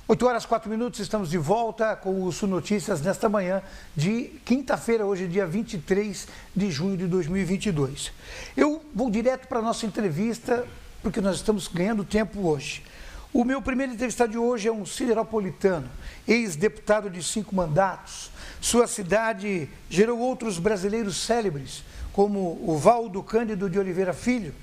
8h04, estamos de volta com o Sul Notícias nesta manhã de quinta-feira, hoje dia 23 de junho de 2022. Eu vou direto para a nossa entrevista, porque nós estamos ganhando tempo hoje. O meu primeiro entrevistado de hoje é um sideropolitano, ex-deputado de 5 mandatos. Sua cidade gerou outros brasileiros célebres, como o Valdo Cândido de Oliveira Filho,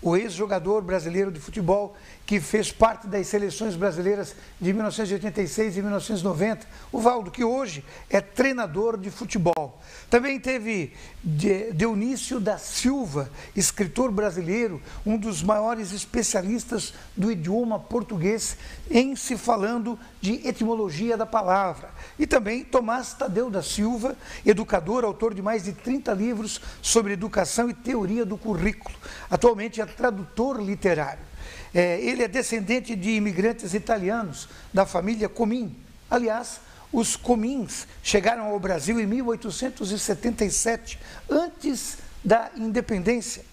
o ex-jogador brasileiro de futebol que fez parte das seleções brasileiras de 1986 e 1990, o Valdo, que hoje é treinador de futebol. Também teve Dionísio da Silva, escritor brasileiro, um dos maiores especialistas do idioma português em se falando de etimologia da palavra. E também Tomás Tadeu da Silva, educador, autor de mais de 30 livros sobre educação e teoria do currículo. Atualmente é tradutor literário. Ele é descendente de imigrantes italianos da família Comin. Aliás, os Comins chegaram ao Brasil em 1877, antes da independência.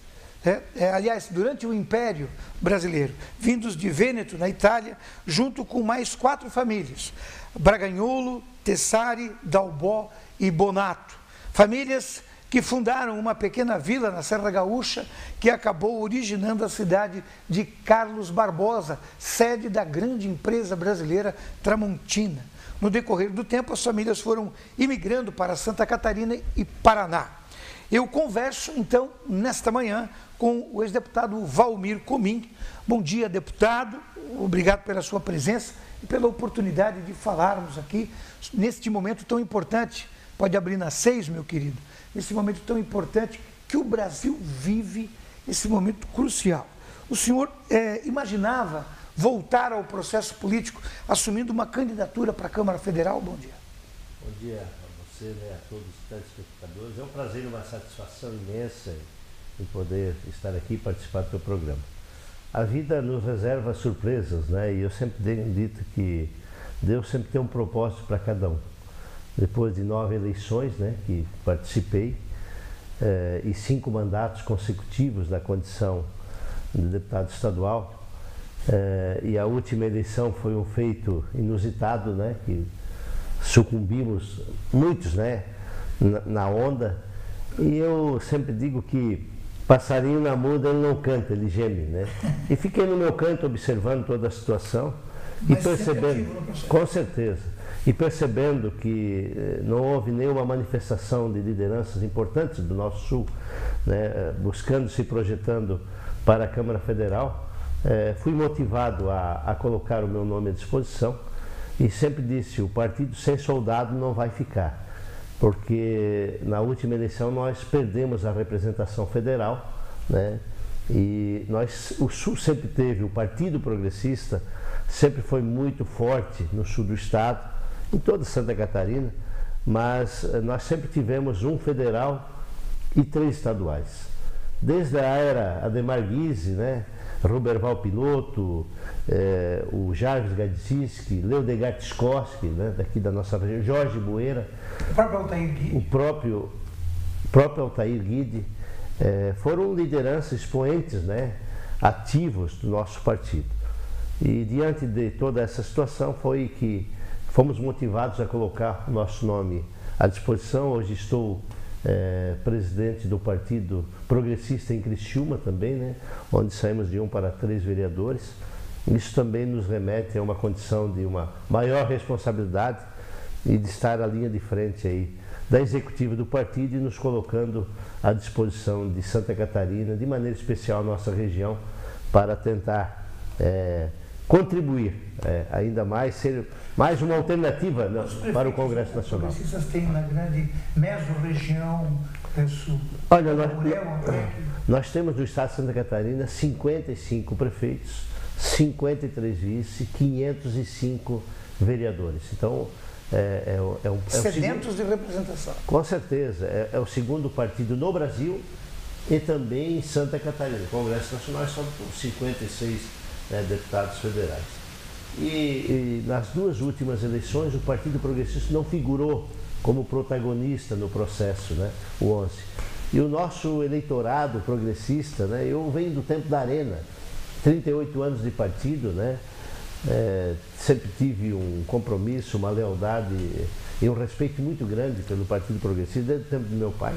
Aliás, durante o Império Brasileiro, vindos de Vêneto, na Itália, junto com mais 4 famílias: Bragagnolo, Tessari, Dalbó e Bonato. Famílias que fundaram uma pequena vila na Serra Gaúcha, que acabou originando a cidade de Carlos Barbosa, sede da grande empresa brasileira Tramontina. No decorrer do tempo, as famílias foram imigrando para Santa Catarina e Paraná. Eu converso, então, nesta manhã, com o ex-deputado Valmir Comin. Bom dia, deputado. Obrigado pela sua presença e pela oportunidade de falarmos aqui neste momento tão importante. Pode abrir na 6, meu querido. Nesse momento tão importante que o Brasil vive, esse momento crucial. O senhor imaginava voltar ao processo político assumindo uma candidatura para a Câmara Federal? Bom dia. Bom dia a você, a todos os telespectadores. É um prazer e uma satisfação imensa em poder estar aqui e participar do seu programa. A vida nos reserva surpresas, e eu sempre tenho dito que Deus sempre tem um propósito para cada um. Depois de 9 eleições, que participei, e 5 mandatos consecutivos na condição de deputado estadual, e a última eleição foi um feito inusitado, que sucumbimos muitos, na onda, e eu sempre digo que passarinho na muda ele não canta, ele geme, E fiquei no meu canto observando toda a situação e percebendo, com certeza, e percebendo que não houve nenhuma manifestação de lideranças importantes do nosso Sul, buscando, se projetando para a Câmara Federal, fui motivado a colocar o meu nome à disposição e sempre disse: o partido sem soldado não vai ficar, porque na última eleição nós perdemos a representação federal, e o Sul sempre teve, o Partido Progressista sempre foi muito forte no sul do estado, em toda Santa Catarina, mas nós sempre tivemos um federal e 3 estaduais. Desde a era Ademar Guise, Roberval Piloto, o Jarvis Gadzinski, Leodegar Tchaikovsky, daqui da nossa região, Jorge Bueira, o próprio Altair Guide, o próprio Altair Guide, foram lideranças expoentes, ativos do nosso partido. E diante de toda essa situação foi que fomos motivados a colocar o nosso nome à disposição. Hoje estou presidente do Partido Progressista em Criciúma também, onde saímos de 1 para 3 vereadores. Isso também nos remete a uma condição de uma maior responsabilidade e de estar à linha de frente aí da executiva do partido e nos colocando à disposição de Santa Catarina, de maneira especial a nossa região, para tentar contribuir ainda mais, ser mais uma alternativa para o Congresso Nacional. Os progressistas têm na grande mesorregião sul. Olha, nós temos no estado de Santa Catarina 55 prefeitos, 53 vice, 505 vereadores. Então, sedentos de representação. Com certeza, é o segundo partido no Brasil e também em Santa Catarina. O Congresso Nacional são 56 deputados federais. E nas 2 últimas eleições o Partido Progressista não figurou como protagonista no processo, o 11. E o nosso eleitorado progressista, eu venho do tempo da Arena, 38 anos de partido, sempre tive um compromisso, uma lealdade e um respeito muito grande pelo Partido Progressista desde o tempo do meu pai,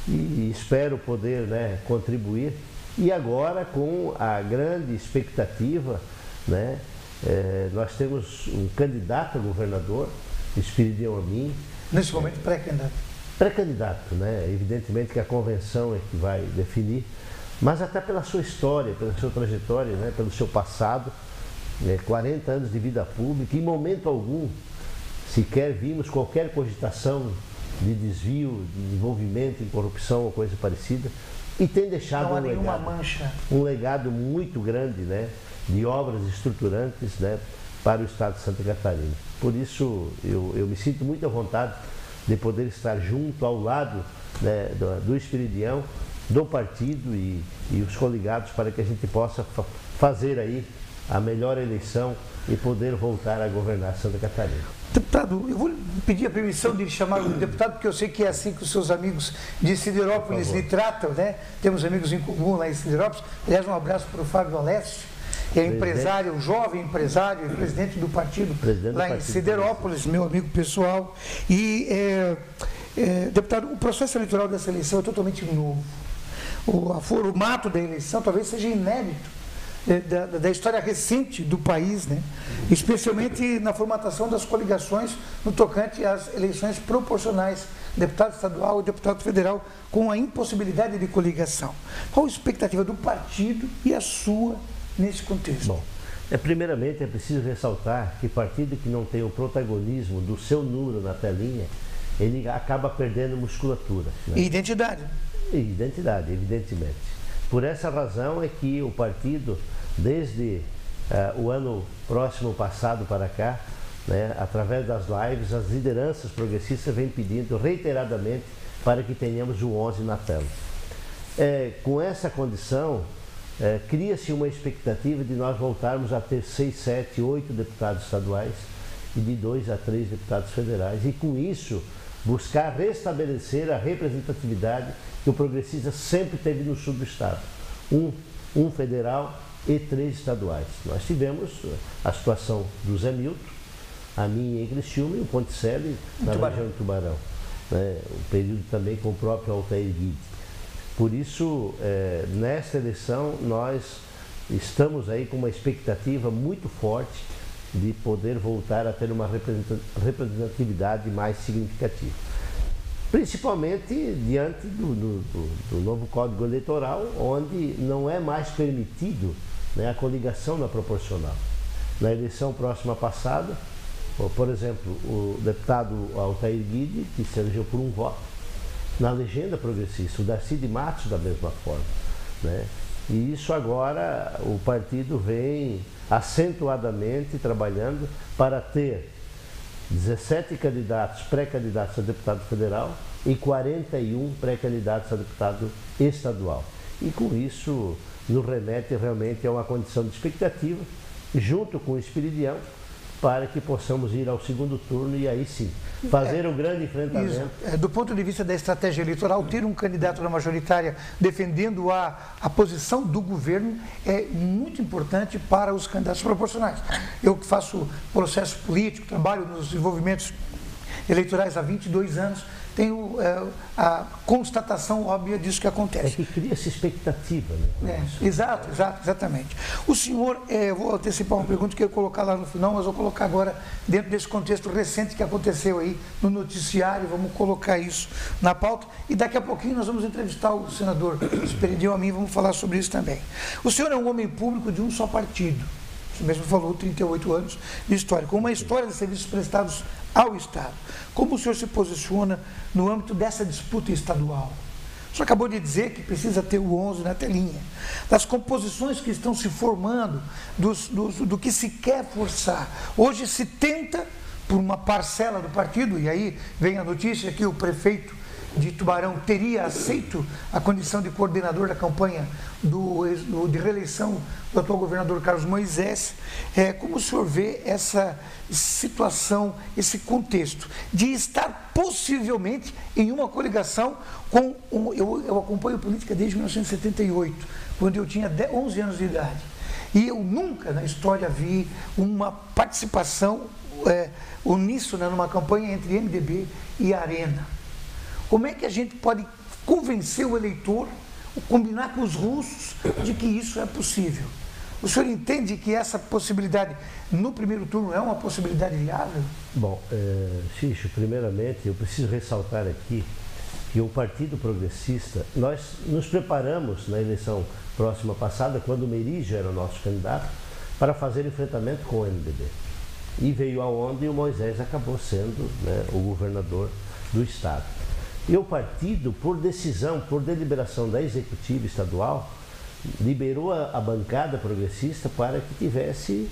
e espero poder, né, contribuir. E agora, com a grande expectativa, né, nós temos um candidato a governador, Esperidião Amin. Nesse momento, pré-candidato. Pré-candidato, né? Evidentemente que a convenção é que vai definir, mas até pela sua história, pela sua trajetória, né, pelo seu passado, 40 anos de vida pública, em momento algum sequer vimos qualquer cogitação de desvio, de envolvimento em corrupção ou coisa parecida, e tem deixado um legado muito grande, né, de obras estruturantes, né, para o estado de Santa Catarina. Por isso eu me sinto muito à vontade de poder estar junto, ao lado, né, do Esperidião, do partido e os coligados, para que a gente possa fazer aí a melhor eleição e poder voltar a governar Santa Catarina. Deputado, eu vou pedir a permissão de lhe chamar o deputado, porque eu sei que é assim que os seus amigos de Siderópolis lhe tratam, né? Temos amigos em comum lá em Siderópolis. Aliás, um abraço para o Fábio Alessio, que é empresário, jovem empresário e presidente do partido lá em Siderópolis, meu amigo pessoal. E, deputado, o processo eleitoral dessa eleição é totalmente novo. O formato da eleição talvez seja inédito da história recente do país, né? Especialmente na formatação das coligações no tocante às eleições proporcionais, deputado estadual e deputado federal, com a impossibilidade de coligação. Qual a expectativa do partido e a sua nesse contexto? Bom, primeiramente é preciso ressaltar que partido que não tem o protagonismo do seu número na telinha, ele acaba perdendo musculatura, né? E identidade. E identidade, evidentemente. Por essa razão é que o partido, desde o ano próximo passado para cá, né, através das lives, as lideranças progressistas vêm pedindo reiteradamente para que tenhamos o 11 na tela. Com essa condição, cria-se uma expectativa de nós voltarmos a ter 6, 7, 8 deputados estaduais e de 2 a 3 deputados federais, e com isso buscar restabelecer a representatividade que o progressista sempre teve no sul do estado. Um federal e 3 estaduais. Nós tivemos a situação do Zé Milton, a minha em Criciúma e o Ponticelli na região de Tubarão. Né? O período também com o próprio Altair Guide. Por isso, nesta eleição, nós estamos aí com uma expectativa muito forte de poder voltar a ter uma representatividade mais significativa. Principalmente diante do novo Código Eleitoral, onde não é mais permitido, né, a coligação na proporcional. Na eleição próxima passada, por exemplo, o deputado Altair Guide, que se elegeu por um voto, na legenda progressista, o Darcy de Matos da mesma forma, né? E isso agora o partido vem acentuadamente trabalhando para ter 17 candidatos, pré-candidatos a deputado federal e 41 pré-candidatos a deputado estadual. E com isso nos remete realmente a uma condição de expectativa, junto com o Esperidião, para que possamos ir ao segundo turno e aí sim fazer um grande enfrentamento. Do ponto de vista da estratégia eleitoral, ter um candidato na majoritária defendendo a posição do governo é muito importante para os candidatos proporcionais. Eu que faço processo político, trabalho nos envolvimentos eleitorais há 22 anos, tenho a constatação óbvia disso que acontece. É que cria-se expectativa, né? Exatamente. O senhor, vou antecipar uma pergunta que eu ia colocar lá no final, mas vou colocar agora dentro desse contexto recente que aconteceu aí no noticiário, vamos colocar isso na pauta e daqui a pouquinho nós vamos entrevistar o senador Esperidião Amin, vamos falar sobre isso também. O senhor é um homem público de um só partido, você mesmo falou, 38 anos de história, com uma história de serviços prestados ao Estado. Como o senhor se posiciona no âmbito dessa disputa estadual? O senhor acabou de dizer que precisa ter o 11 na telinha. Das composições que estão se formando, do que se quer forçar. Hoje se tenta, por uma parcela do partido, e aí vem a notícia que o prefeito de Tubarão teria aceito a condição de coordenador da campanha de reeleição do atual governador Carlos Moisés. Como o senhor vê essa situação, esse contexto de estar possivelmente em uma coligação com... Eu acompanho política desde 1978, quando eu tinha 11 anos de idade. E eu nunca na história vi uma participação uníssona numa campanha entre MDB e Arena. Como é que a gente pode convencer o eleitor, combinar com os russos, de que isso é possível? O senhor entende que essa possibilidade no primeiro turno é uma possibilidade viável? Bom, Xixo, primeiramente eu preciso ressaltar aqui que o Partido Progressista, nós nos preparamos na eleição próxima passada, quando o Merizio era o nosso candidato, para fazer enfrentamento com o MDB. E veio aonde o Moisés acabou sendo, né, o governador do estado. E o partido, por decisão, por deliberação da executiva estadual, liberou a bancada progressista para que tivesse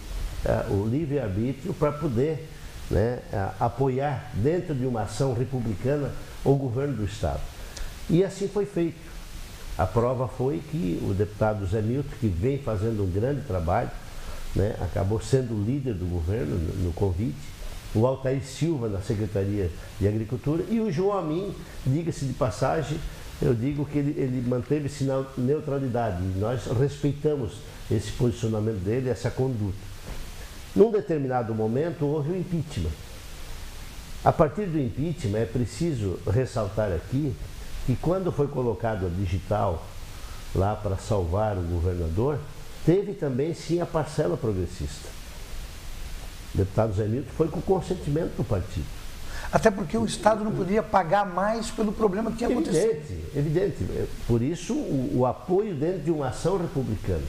o livre-arbítrio para poder, né, apoiar dentro de uma ação republicana o governo do estado. E assim foi feito. A prova foi que o deputado Zé Milton, que vem fazendo um grande trabalho, né, acabou sendo o líder do governo no convite, o Altair Silva na Secretaria de Agricultura e o João Amin, diga-se de passagem, eu digo que ele manteve-se na neutralidade. Nós respeitamos esse posicionamento dele, essa conduta. Num determinado momento houve o impeachment. A partir do impeachment é preciso ressaltar aqui que quando foi colocado a digital lá para salvar o governador, teve também sim a parcela progressista. O deputado Zé Milton foi com o consentimento do partido. Até porque o Estado não poderia pagar mais pelo problema que tinha acontecido. Evidente. Por isso, o apoio dentro de uma ação republicana.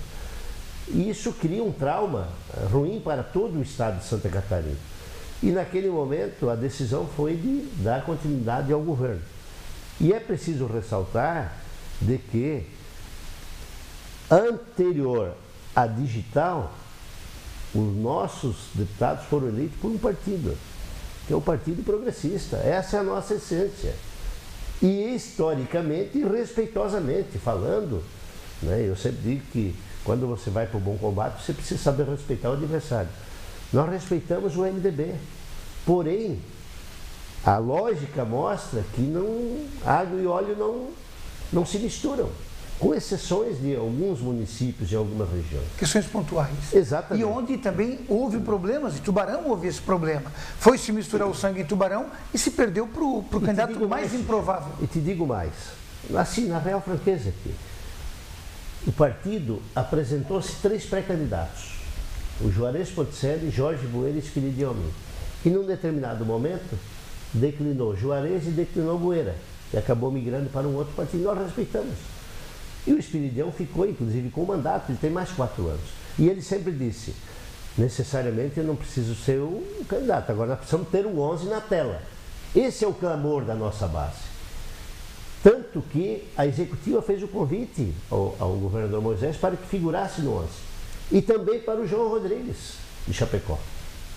E isso cria um trauma ruim para todo o estado de Santa Catarina. E naquele momento, a decisão foi de dar continuidade ao governo. E é preciso ressaltar de que, anterior à digital, os nossos deputados foram eleitos por um partido, que é o Partido Progressista. Essa é a nossa essência. E historicamente e respeitosamente falando, né, eu sempre digo que quando você vai para o bom combate, você precisa saber respeitar o adversário. Nós respeitamos o MDB, porém, a lógica mostra que água e óleo não se misturam, com exceções de alguns municípios e algumas regiões. Questões pontuais. Exatamente. E onde também houve problemas, em Tubarão houve esse problema. Foi se misturar o sangue em Tubarão e se perdeu para o candidato mais improvável. E te digo mais, assim, na real franqueza aqui, o partido apresentou-se 3 pré-candidatos, o Juarez Ponticelli, Jorge Bueira e Espiridião Amin. E num determinado momento, declinou Juarez e declinou Bueira, e acabou migrando para um outro partido. Nós respeitamos. E o Espiridião ficou, inclusive, com o mandato, ele tem mais 4 anos. E ele sempre disse, necessariamente eu não preciso ser o candidato, agora nós precisamos ter o 11 na tela. Esse é o clamor da nossa base. Tanto que a executiva fez o convite ao governador Moisés para que figurasse no 11. E também para o João Rodrigues, de Chapecó,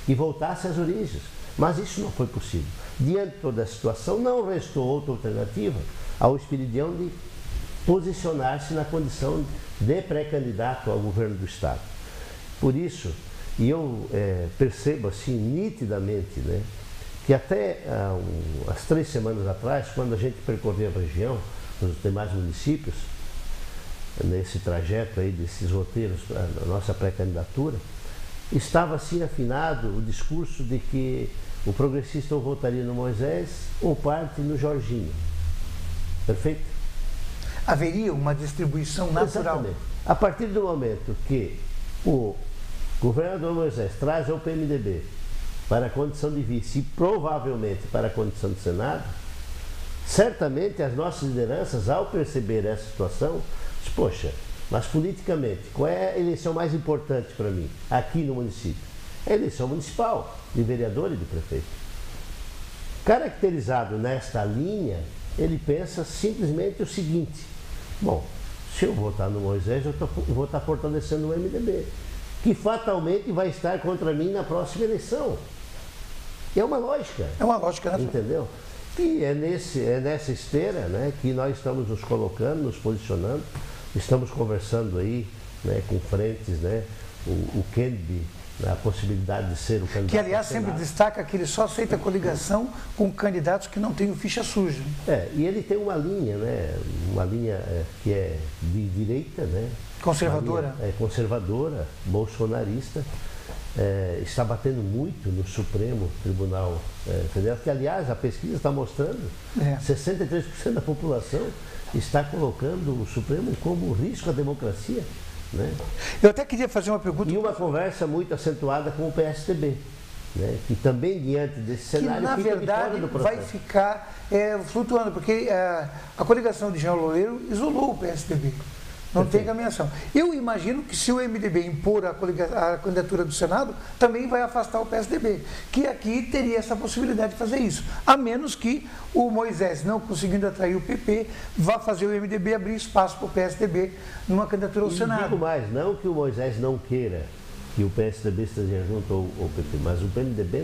que voltasse às origens. Mas isso não foi possível. Diante de toda a situação, não restou outra alternativa ao Espiridião de posicionar-se na condição de pré-candidato ao governo do estado. Por isso, e eu percebo assim nitidamente, né, que até as 3 semanas atrás, quando a gente percorreu a região, nos demais municípios, nesse trajeto aí desses roteiros, a nossa pré-candidatura, estava assim afinado o discurso de que o progressista ou votaria no Moisés ou parte no Jorginho. Perfeito? Haveria uma distribuição natural. Exatamente. A partir do momento que o governador Moisés traz ao PMDB para a condição de vice e provavelmente para a condição de Senado, certamente as nossas lideranças, ao perceber essa situação, dizem, poxa, mas politicamente, qual é a eleição mais importante para mim aqui no município? É a eleição municipal, de vereador e de prefeito. Caracterizado nesta linha, ele pensa simplesmente o seguinte, bom, se eu votar no Moisés, eu vou estar fortalecendo o MDB, que fatalmente vai estar contra mim na próxima eleição. É uma lógica. É uma lógica, né? Entendeu? E é nessa esteira, né, que nós estamos nos colocando, nos posicionando, estamos conversando aí, né, com frentes, né, o Kennedy a possibilidade de ser o candidato. Que, aliás, sempre destaca que ele só aceita coligação com candidatos que não tenham ficha suja. E ele tem uma linha, né? Uma linha que é de direita, né? Conservadora. Conservadora, bolsonarista. Está batendo muito no Supremo Tribunal Federal, que, aliás, a pesquisa está mostrando 63% da população está colocando o Supremo como risco à democracia. Né? Eu até queria fazer uma pergunta. E uma conversa muito acentuada com o PSDB, né? Que também, diante desse cenário, que, na verdade, vai ficar flutuando, porque a coligação de Jean Loureiro isolou o PSDB. Não tem caminhação. Eu imagino que se o MDB impor a candidatura do Senado, também vai afastar o PSDB, que aqui teria essa possibilidade de fazer isso. A menos que o Moisés, não conseguindo atrair o PP, vá fazer o MDB abrir espaço para o PSDB numa candidatura ao Senado. Digo mais, não que o Moisés não queira que o PSDB esteja junto ao PP, mas o PMDB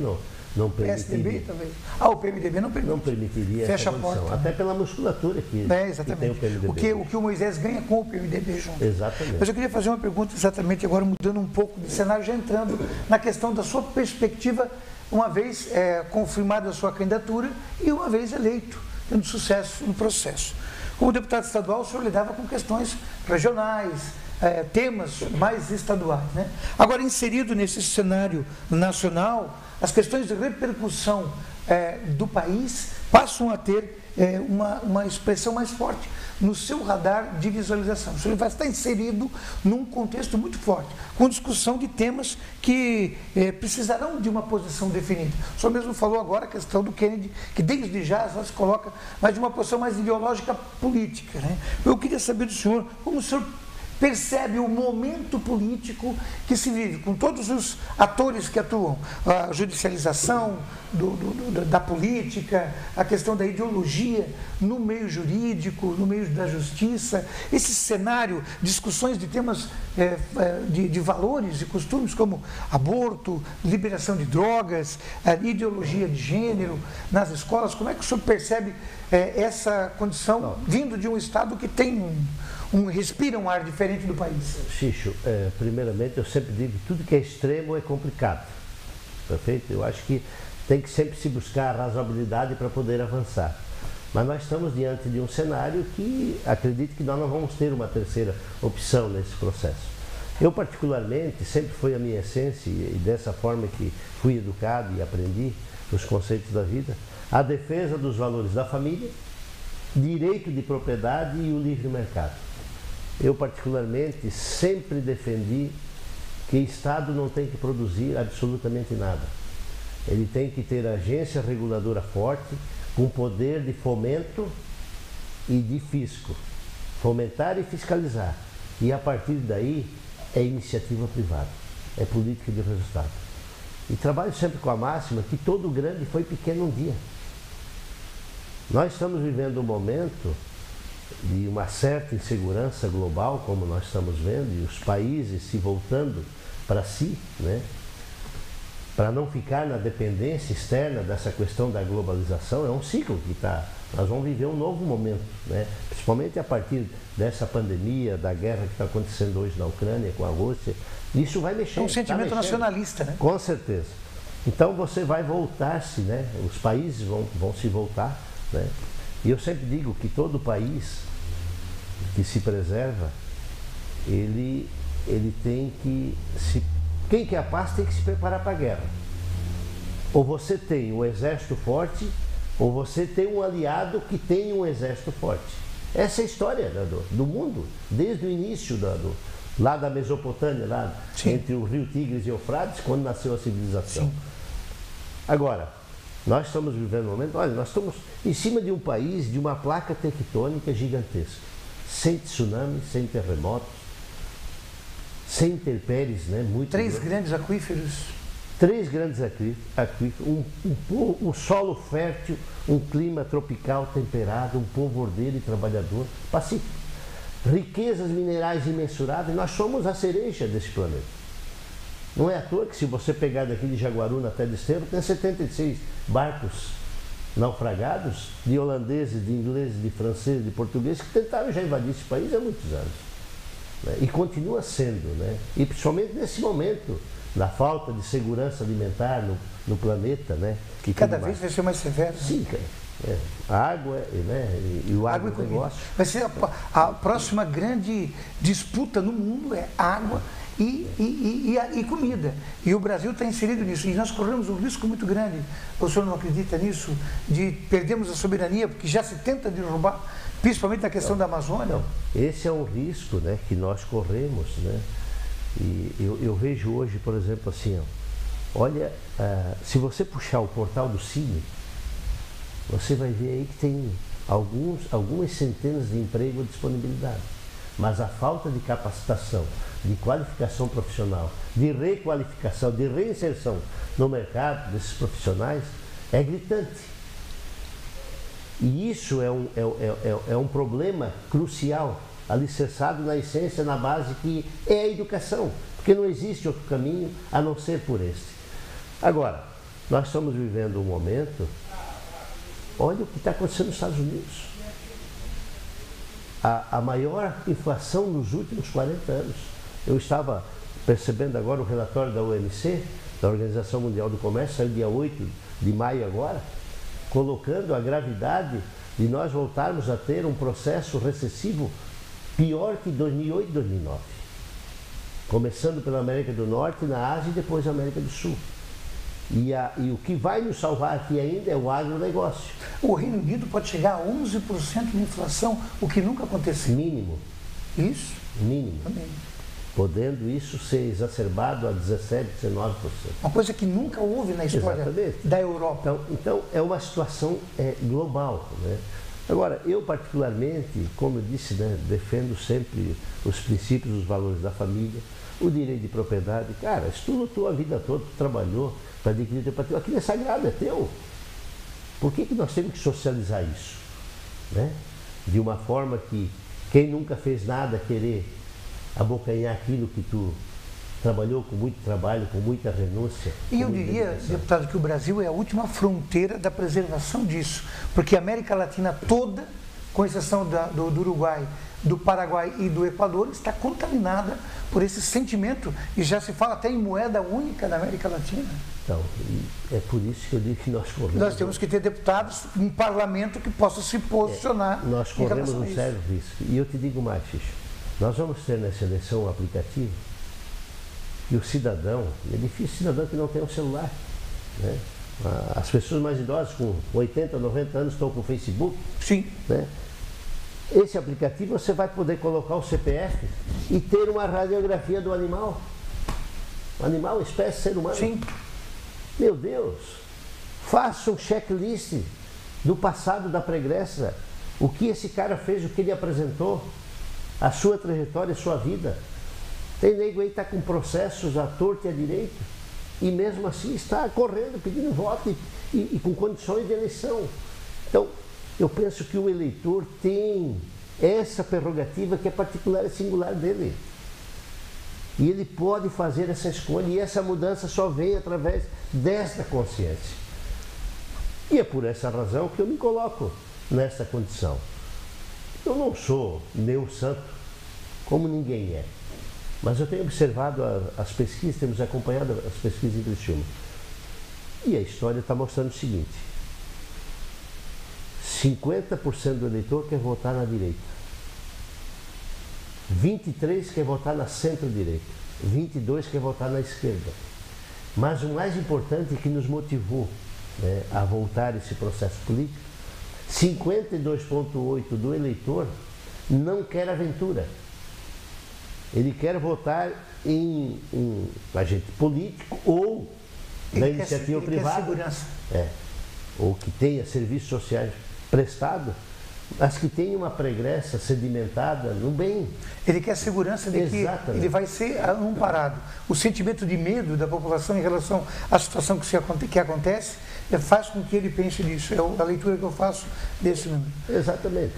não permitiria. PSDB também. O PMDB não permite. Não permitiria Fecha essa condição, a porta. até pela musculatura que tem o PMDB. O que o Moisés ganha com o PMDB junto. Exatamente. Mas eu queria fazer uma pergunta exatamente agora, mudando um pouco de cenário, já entrando na questão da sua perspectiva, uma vez confirmada a sua candidatura e uma vez eleito, tendo sucesso no processo. Como deputado estadual, o senhor lidava com questões regionais, temas mais estaduais, né? Agora, inserido nesse cenário nacional, as questões de repercussão do país passam a ter uma expressão mais forte no seu radar de visualização. O senhor vai estar inserido num contexto muito forte, com discussão de temas que precisarão de uma posição definida. O senhor mesmo falou agora a questão do Kennedy, que desde já se coloca mais de uma posição mais ideológica política, né? Eu queria saber do senhor, como o senhor percebe o momento político que se vive, com todos os atores que atuam, a judicialização da política, a questão da ideologia no meio jurídico, no meio da justiça, esse cenário, discussões de temas de valores e costumes como aborto, liberação de drogas, ideologia de gênero nas escolas. Como é que o senhor percebe essa condição vindo de um Estado que tem respira um ar diferente do país? Xixo, primeiramente eu sempre digo que tudo que é extremo é complicado, perfeito? Eu acho que tem que sempre se buscar a razoabilidade para poder avançar. Mas nós estamos diante de um cenário que acredito que nós não vamos ter uma terceira opção nesse processo. Eu particularmente, sempre foi a minha essência e dessa forma que fui educado e aprendi os conceitos da vida, a defesa dos valores da família, direito de propriedade e o livre mercado. Eu, particularmente, sempre defendi que o Estado não tem que produzir absolutamente nada. Ele tem que ter agência reguladora forte, com poder de fomento e de fisco. Fomentar e fiscalizar. E, a partir daí, é iniciativa privada. É política de resultado. E trabalho sempre com a máxima que todo grande foi pequeno um dia. Nós estamos vivendo um momento de uma certa insegurança global, como nós estamos vendo, e os países se voltando para si, né? Para não ficar na dependência externa dessa questão da globalização. É um ciclo que nós vamos viver um novo momento, né? Principalmente a partir dessa pandemia, da guerra que está acontecendo hoje na Ucrânia com a Rússia. Isso vai mexer. É um sentimento nacionalista, né? Com certeza. Então você vai voltar-se, né? Os países vão se voltar, né? E eu sempre digo que todo país que se preserva, ele tem que quem quer a paz tem que se preparar para a guerra. Ou você tem um exército forte, ou você tem um aliado que tem um exército forte. Essa é a história do mundo, desde o início lá da Mesopotâmia, lá entre o rio Tigres e Eufrates, quando nasceu a civilização. Sim. Agora, nós estamos vivendo um momento, olha, nós estamos em cima de um país, de uma placa tectônica gigantesca, sem tsunami, sem terremotos, sem intempéries, né? Três grandes aquíferos. Três grandes aquíferos, um solo fértil, um clima tropical temperado, um povo ordeiro e trabalhador, pacífico. Riquezas minerais imensuráveis, nós somos a cereja desse planeta. Não é à toa que se você pegar daqui de Jaguaruna até Desterro, tem 76 barcos naufragados de holandeses, de ingleses, de franceses, de portugueses que tentaram já invadir esse país há muitos anos. Né? E continua sendo, né? E principalmente nesse momento da falta de segurança alimentar no planeta, né? Que cada vez vai ser mais severo. Sim, cara. A água, né? E o agronegócio. Vai ser a próxima grande disputa no mundo é água e comida. E o Brasil está inserido nisso. E nós corremos um risco muito grande. O senhor não acredita nisso? De perdermos a soberania, porque já se tenta derrubar, principalmente na questão da Amazônia? Não. Esse é um risco, né, que nós corremos, né? E eu vejo hoje, por exemplo, assim, ó, olha, se você puxar o portal do Cine, você vai ver aí que tem algumas centenas de emprego à disponibilidade. Mas a falta de capacitação, de qualificação profissional, de requalificação, de reinserção no mercado desses profissionais é gritante. E isso é um problema crucial, alicerçado na essência, na base que é a educação, porque não existe outro caminho a não ser por este. Agora, nós estamos vivendo um momento, olha o que está acontecendo nos Estados Unidos. A maior inflação nos últimos 40 anos. Eu estava percebendo agora o relatório da OMC, da Organização Mundial do Comércio, saiu dia 8 de maio agora, colocando a gravidade de nós voltarmos a ter um processo recessivo pior que 2008 e 2009. Começando pela América do Norte, na Ásia e depois na América do Sul. E o que vai nos salvar aqui ainda é o agronegócio. O Reino Unido pode chegar a 11% de inflação, o que nunca aconteceu. Mínimo. Isso? Mínimo. Também. Podendo isso ser exacerbado a 17%, 19%. Uma coisa que nunca houve na história da Europa. Então é uma situação global, né? Agora, eu particularmente, como eu disse, né, defendo sempre os princípios, os valores da família, o direito de propriedade. Cara, estudou a vida toda, tu trabalhou para adquirir teu patrimônio. Aquilo é sagrado, é teu. Por que nós temos que socializar isso? Né? De uma forma que quem nunca fez nada querer abocanhar aquilo que tu trabalhou com muito trabalho, com muita renúncia. E eu diria, deputado, que o Brasil é a última fronteira da preservação disso, porque a América Latina toda, com exceção do Uruguai, do Paraguai e do Equador, está contaminada por esse sentimento, e já se fala até em moeda única da América Latina. Então, é por isso que eu digo que nós corremos... Nós temos que ter deputados, um parlamento que possa se posicionar. Nós corremos um sério risco. E eu te digo mais, Xixo, nós vamos ter nessa eleição um aplicativo e o cidadão, é difícil o cidadão que não tem um celular, né? As pessoas mais idosas, com 80, 90 anos, estão com o Facebook. Sim. Né? Esse aplicativo você vai poder colocar o CPF e ter uma radiografia do animal. O animal, espécie, ser humano. Sim. Meu Deus, faça um checklist do passado da pregressa. O que esse cara fez, o que ele apresentou, a sua trajetória, a sua vida. Tem nego aí que está com processos à torta e à direita e mesmo assim está correndo, pedindo voto e com condições de eleição. Então, eu penso que o eleitor tem essa prerrogativa que é particular e singular dele. E ele pode fazer essa escolha e essa mudança só vem através desta consciência. E é por essa razão que eu me coloco nessa condição. Eu não sou meu santo, como ninguém é. Mas eu tenho observado as pesquisas, temos acompanhado as pesquisas em Criciúma. E a história está mostrando o seguinte: 50% do eleitor quer votar na direita, 23% quer votar na centro-direita, 22% quer votar na esquerda. Mas o mais importante que nos motivou, né, a voltar esse processo político, 52,8% do eleitor não quer aventura. Ele quer votar em agente político ou da iniciativa privada, ou que tenha serviços sociais prestados, mas que tenha uma pregressa sedimentada no bem. Ele quer segurança de Exatamente. Que ele vai ser amparado. O sentimento de medo da população em relação à situação que acontece faz com que ele pense nisso. É a leitura que eu faço desse número. Exatamente.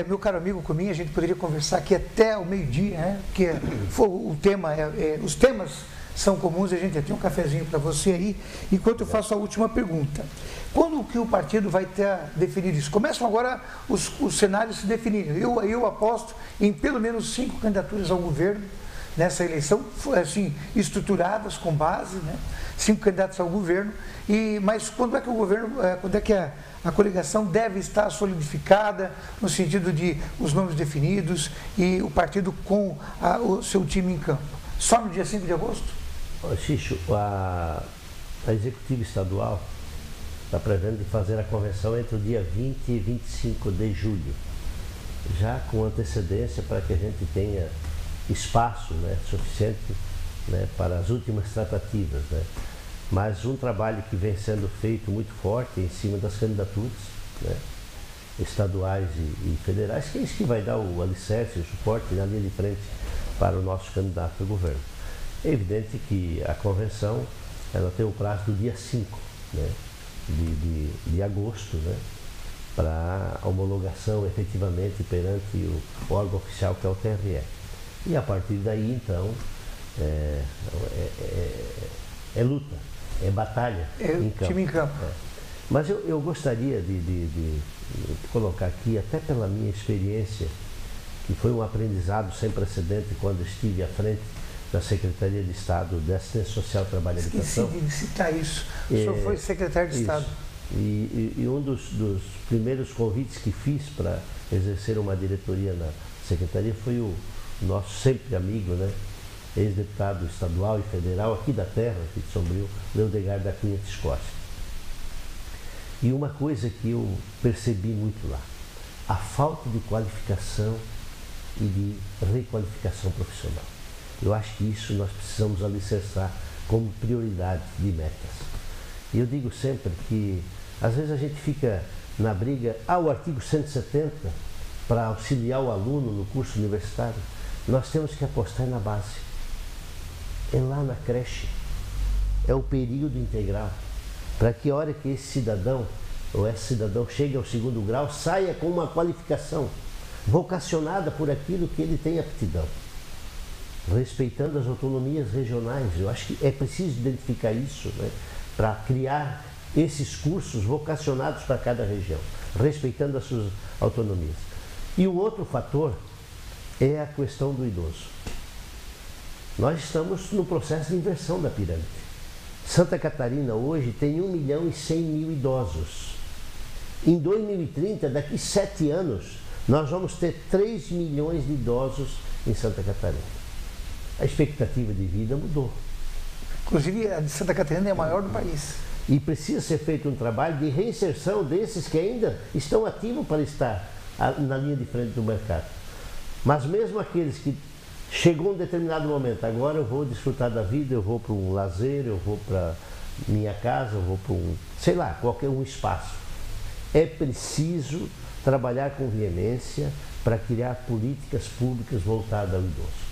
Meu caro amigo Cominha, a gente poderia conversar aqui até o meio-dia, né? Porque o tema os temas são comuns, a gente já tem um cafezinho para você aí, enquanto eu faço a última pergunta. Quando que o partido vai ter definido isso? Começam agora os cenários se definirem. Eu aposto em pelo menos 5 candidaturas ao governo, nessa eleição, assim, estruturadas com base, né? 5 candidatos ao governo. Mas quando é que o governo, quando é que a coligação deve estar solidificada, no sentido de os nomes definidos e o partido com o seu time em campo? Só no dia 5 de agosto? Xixo, a executiva estadual está prevendo fazer a convenção entre o dia 20 e 25 de julho, já com antecedência para que a gente tenha espaço, né, suficiente, né, para as últimas tratativas, né? Mas um trabalho que vem sendo feito muito forte em cima das candidaturas, né, estaduais e federais, que é isso que vai dar o alicerce, o suporte na linha de frente para o nosso candidato ao governo. É evidente que a convenção ela tem o prazo do dia 5, né, de agosto, né, para homologação efetivamente perante o órgão oficial que é o TRE. E a partir daí, então, é luta, é batalha em campo. Time em campo. Mas eu gostaria de colocar aqui, até pela minha experiência, que foi um aprendizado sem precedente quando estive à frente da Secretaria de Estado de Assistência Social, Trabalho e Habitação. Esqueci de citar isso. O senhor foi secretário de Estado. E um dos primeiros convites que fiz para exercer uma diretoria na Secretaria foi o nosso sempre amigo, né, ex-deputado estadual e federal aqui da terra, aqui de Sombrio, Leodegar da Cunha Tiscotti. E uma coisa que eu percebi muito lá, a falta de qualificação e de requalificação profissional. Eu acho que isso nós precisamos alicerçar como prioridade de metas. E eu digo sempre que, às vezes a gente fica na briga, o artigo 170, para auxiliar o aluno no curso universitário. Nós temos que apostar na base. É lá na creche. É o período integral. Para que a hora que esse cidadão ou esse cidadão chegue ao 2º grau, saia com uma qualificação vocacionada por aquilo que ele tem aptidão, respeitando as autonomias regionais. Eu acho que é preciso identificar isso, né, para criar esses cursos vocacionados para cada região, respeitando as suas autonomias. E o outro fator é a questão do idoso. Nós estamos no processo de inversão da pirâmide. Santa Catarina hoje tem 1.100.000 idosos. Em 2030, daqui 7 anos, nós vamos ter 3 milhões de idosos em Santa Catarina. A expectativa de vida mudou. Inclusive, a de Santa Catarina é a maior do país. E precisa ser feito um trabalho de reinserção desses que ainda estão ativos para estar na linha de frente do mercado. Mas mesmo aqueles que chegou um determinado momento, agora eu vou desfrutar da vida, eu vou para um lazer, eu vou para minha casa, eu vou para um, sei lá, qualquer um espaço. É preciso trabalhar com veemência para criar políticas públicas voltadas ao idoso.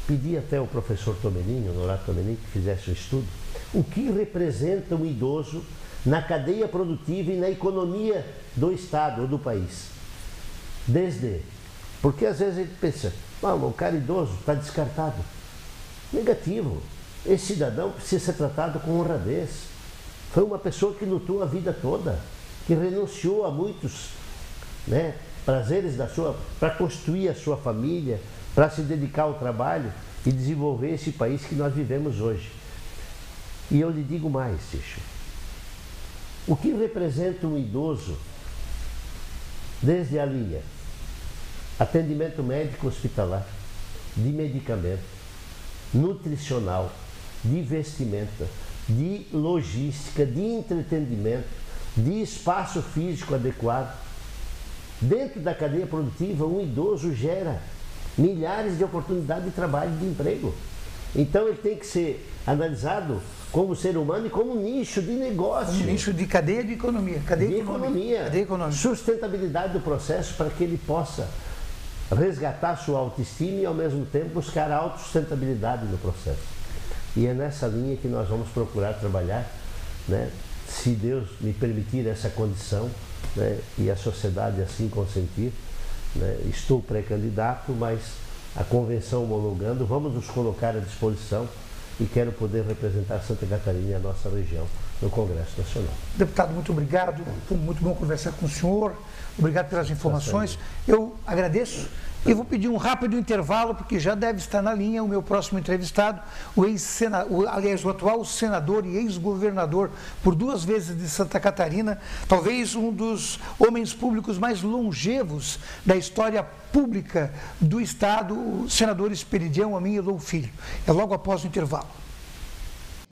Pedi até ao professor Tomelini, Honorato Tomelini, que fizesse um estudo, o que representa um idoso na cadeia produtiva e na economia do Estado ou do país. Porque às vezes a gente pensa, o cara idoso está descartado. Negativo. Esse cidadão precisa ser tratado com honradez. Foi uma pessoa que lutou a vida toda, que renunciou a muitos, né, prazeres para construir a sua família, para se dedicar ao trabalho e desenvolver esse país que nós vivemos hoje. E eu lhe digo mais, Xixo. O que representa um idoso, desde a linha atendimento médico hospitalar, de medicamento, nutricional, de vestimenta, de logística, de entretenimento, de espaço físico adequado. Dentro da cadeia produtiva, um idoso gera milhares de oportunidades de trabalho e de emprego. Então ele tem que ser analisado como ser humano e como nicho de negócio. Como nicho de cadeia de economia. Cadeia econômica. Sustentabilidade do processo para que ele possa resgatar sua autoestima e ao mesmo tempo buscar a autossustentabilidade no processo. E é nessa linha que nós vamos procurar trabalhar, né, se Deus me permitir essa condição, né, e a sociedade assim consentir. Né, estou pré-candidato, mas a convenção homologando, vamos nos colocar à disposição e quero poder representar Santa Catarina e a nossa região no Congresso Nacional. Deputado, muito obrigado. Foi muito bom conversar com o senhor. Obrigado pelas informações. Eu agradeço E vou pedir um rápido intervalo, porque já deve estar na linha o meu próximo entrevistado, o atual senador e ex-governador por 2 vezes de Santa Catarina, talvez um dos homens públicos mais longevos da história pública do Estado, o senador Esperidião Amin Elon Filho. É logo após o intervalo.